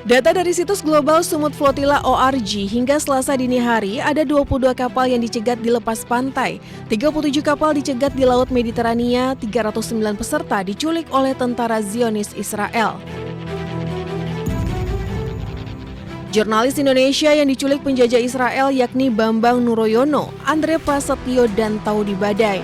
Data dari situs Global Sumut Flotilla ORG hingga Selasa dini hari ada 22 kapal yang dicegat di lepas pantai, 37 kapal dicegat di Laut Mediterania, 309 peserta diculik oleh tentara Zionis Israel. Jurnalis Indonesia yang diculik penjajah Israel yakni Bambang Nuroyono, Andre Prasetyo, dan Taudi Badai.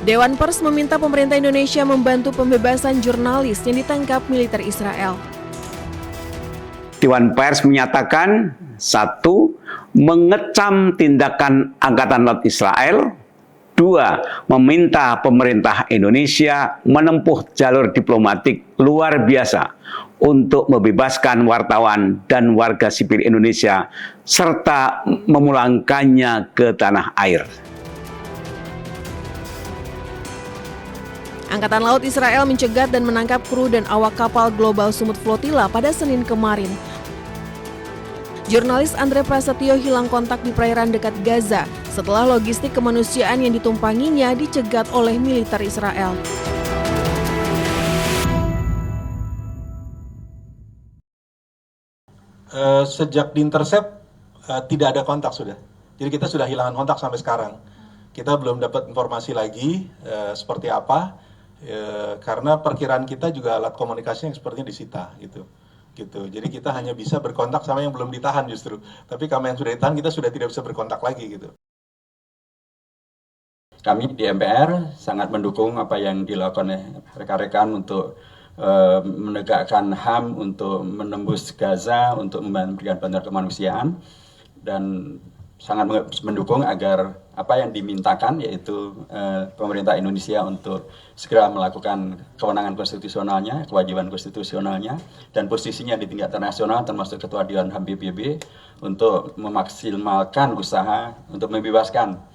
Dewan Pers meminta pemerintah Indonesia membantu pembebasan jurnalis yang ditangkap militer Israel. Dewan Pers menyatakan, 1. Mengecam tindakan Angkatan Laut Israel. 2. Meminta pemerintah Indonesia menempuh jalur diplomatik luar biasa untuk membebaskan wartawan dan warga sipil Indonesia serta memulangkannya ke tanah air. Angkatan Laut Israel mencegat dan menangkap kru dan awak kapal Global Sumut Flotilla pada Senin kemarin. Jurnalis Andre Prasetyo hilang kontak di perairan dekat Gaza setelah logistik kemanusiaan yang ditumpanginya dicegat oleh militer Israel. Sejak diintercept tidak ada kontak sudah. Jadi kita sudah hilangan kontak sampai sekarang. Kita belum dapat informasi lagi seperti apa. Karena perkiraan kita juga alat komunikasi yang sepertinya disita gitu. Jadi kita hanya bisa berkontak sama yang belum ditahan justru. Tapi kami yang sudah ditahan kita sudah tidak bisa berkontak lagi gitu. Kami di MPR sangat mendukung apa yang dilakukan oleh rekan-rekan untuk menegakkan HAM, untuk menembus Gaza, untuk memberikan bantuan kemanusiaan, dan sangat mendukung agar apa yang dimintakan yaitu pemerintah Indonesia untuk segera melakukan kewenangan konstitusionalnya, kewajiban konstitusionalnya, dan posisinya di tingkat internasional termasuk Ketua Dewan HAM PBB untuk memaksimalkan usaha untuk membebaskan,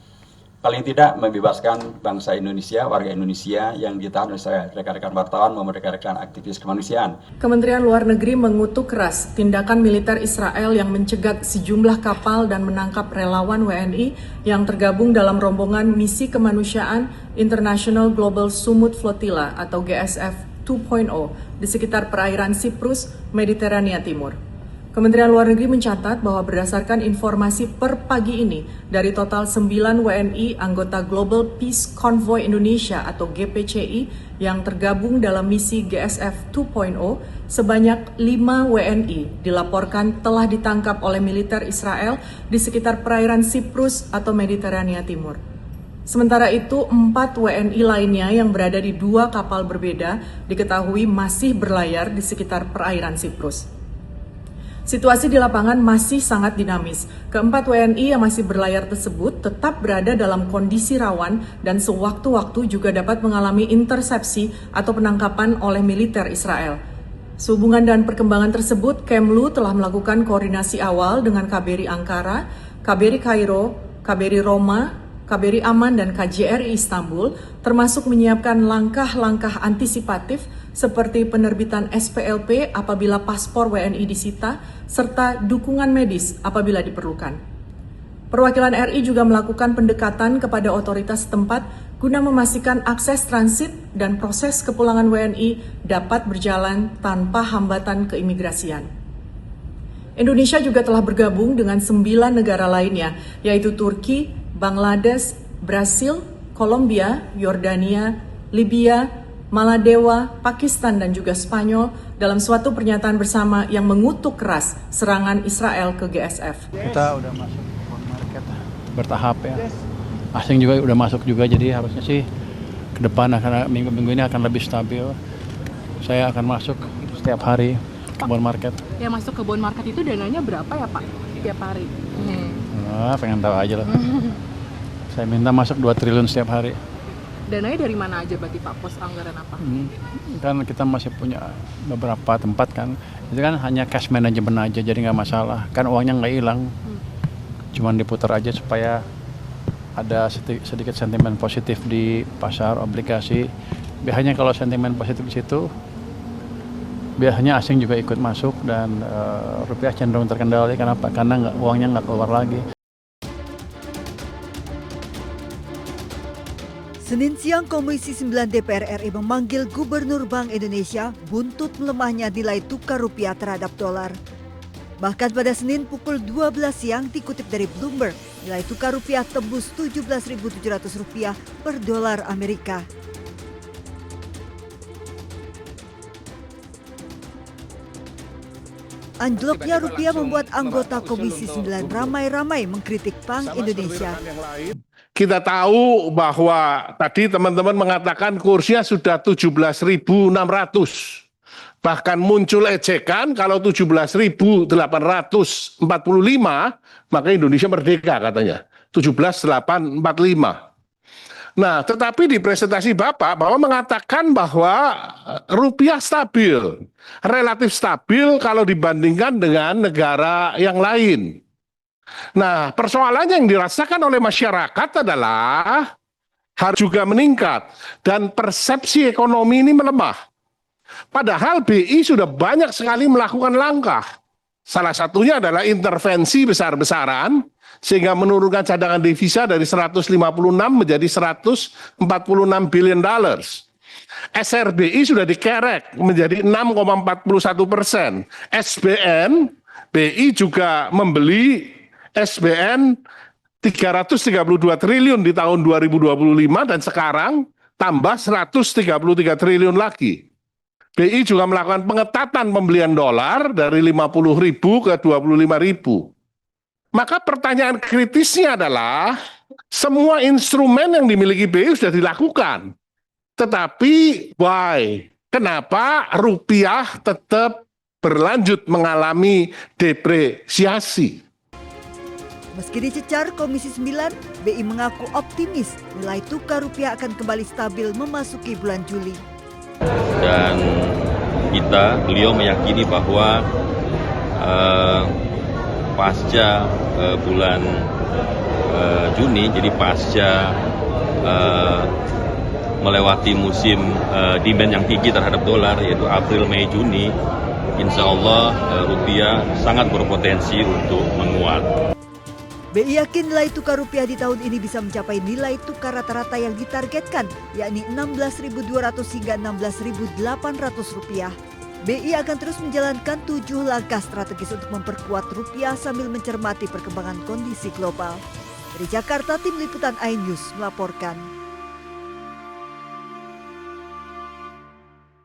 paling tidak membebaskan bangsa Indonesia, warga Indonesia yang ditahan oleh rekan-rekan wartawan maupun rekan-rekan aktivis kemanusiaan. Kementerian Luar Negeri mengutuk keras tindakan militer Israel yang mencegat sejumlah kapal dan menangkap relawan WNI yang tergabung dalam rombongan misi kemanusiaan International Global Sumut Flotilla atau GSF 2.0 di sekitar perairan Siprus, Mediterania Timur. Kementerian Luar Negeri mencatat bahwa berdasarkan informasi per pagi ini, dari total 9 WNI anggota Global Peace Convoy Indonesia atau GPCI yang tergabung dalam misi GSF 2.0, sebanyak 5 WNI dilaporkan telah ditangkap oleh militer Israel di sekitar perairan Siprus atau Mediterania Timur. Sementara itu, 4 WNI lainnya yang berada di 2 kapal berbeda diketahui masih berlayar di sekitar perairan Siprus. Situasi di lapangan masih sangat dinamis. Keempat WNI yang masih berlayar tersebut tetap berada dalam kondisi rawan dan sewaktu-waktu juga dapat mengalami intersepsi atau penangkapan oleh militer Israel. Sehubungan dan perkembangan tersebut, Kemlu telah melakukan koordinasi awal dengan KBRI Ankara, KBRI Kairo, KBRI Roma, KBRI Aman, dan KJRI Istanbul, termasuk menyiapkan langkah-langkah antisipatif seperti penerbitan SPLP apabila paspor WNI disita, serta dukungan medis apabila diperlukan. Perwakilan RI juga melakukan pendekatan kepada otoritas setempat guna memastikan akses transit dan proses kepulangan WNI dapat berjalan tanpa hambatan keimigrasian. Indonesia juga telah bergabung dengan 9 negara lainnya, yaitu Turki, Bangladesh, Brasil, Kolombia, Yordania, Libya, Maladewa, Pakistan, dan juga Spanyol dalam suatu pernyataan bersama yang mengutuk keras serangan Israel ke GSF. Kita udah masuk market bertahap ya. Asing juga udah masuk juga, jadi harusnya sih ke depan akan minggu-minggu ini akan lebih stabil. Saya akan masuk setiap hari ke bond market. Yang masuk ke bond market itu dananya berapa ya Pak tiap hari? Pengen tahu aja lah. Saya minta masuk 2 triliun setiap hari. Dananya dari mana aja berarti Pak? Pos anggaran apa? Kan kita masih punya beberapa tempat kan. Itu kan hanya cash management aja, jadi nggak masalah. Kan uangnya nggak hilang. Cuman diputar aja supaya ada sedikit sentimen positif di pasar obligasi. Biasanya kalau sentimen positif di situ, biasanya asing juga ikut masuk dan rupiah cenderung terkendali. Kenapa? Karena uangnya nggak keluar lagi. Senin siang, Komisi 9 DPR RI memanggil Gubernur Bank Indonesia buntut melemahnya nilai tukar rupiah terhadap dolar. Bahkan pada Senin pukul 12 siang dikutip dari Bloomberg, nilai tukar rupiah tembus Rp17.700 per dolar Amerika. Anjloknya rupiah membuat anggota Komisi 9 ramai-ramai mengkritik Bank Indonesia. Kita tahu bahwa tadi teman-teman mengatakan kursnya sudah 17.600. Bahkan muncul ejekan kalau 17.845 maka Indonesia merdeka katanya. 17.845. Nah, tetapi di presentasi Bapak mengatakan bahwa rupiah stabil, relatif stabil kalau dibandingkan dengan negara yang lain. Nah, persoalannya yang dirasakan oleh masyarakat adalah harus juga meningkat dan persepsi ekonomi ini melemah. Padahal BI sudah banyak sekali melakukan langkah. Salah satunya adalah intervensi besar-besaran sehingga menurunkan cadangan devisa dari 156 menjadi 146 billion dollars. SRBI sudah dikerek menjadi 6,41%. SBN, BI juga membeli SBN 332 triliun di tahun 2025 dan sekarang tambah 133 triliun lagi. BI juga melakukan pengetatan pembelian dolar dari 50.000 ke 25.000. Maka pertanyaan kritisnya adalah semua instrumen yang dimiliki BI sudah dilakukan. Tetapi why? Kenapa rupiah tetap berlanjut mengalami depresiasi? Meski dicecar Komisi 9, BI mengaku optimis nilai tukar rupiah akan kembali stabil memasuki bulan Juli. Dan beliau meyakini bahwa pasca bulan Juni, jadi pasca melewati musim demand yang tinggi terhadap dolar yaitu April, Mei, Juni, insya Allah rupiah sangat berpotensi untuk menguat. BI yakin nilai tukar rupiah di tahun ini bisa mencapai nilai tukar rata-rata yang ditargetkan, yakni Rp16.200 hingga Rp16.800. BI akan terus menjalankan 7 langkah strategis untuk memperkuat rupiah sambil mencermati perkembangan kondisi global. Dari Jakarta, Tim Liputan iNews melaporkan.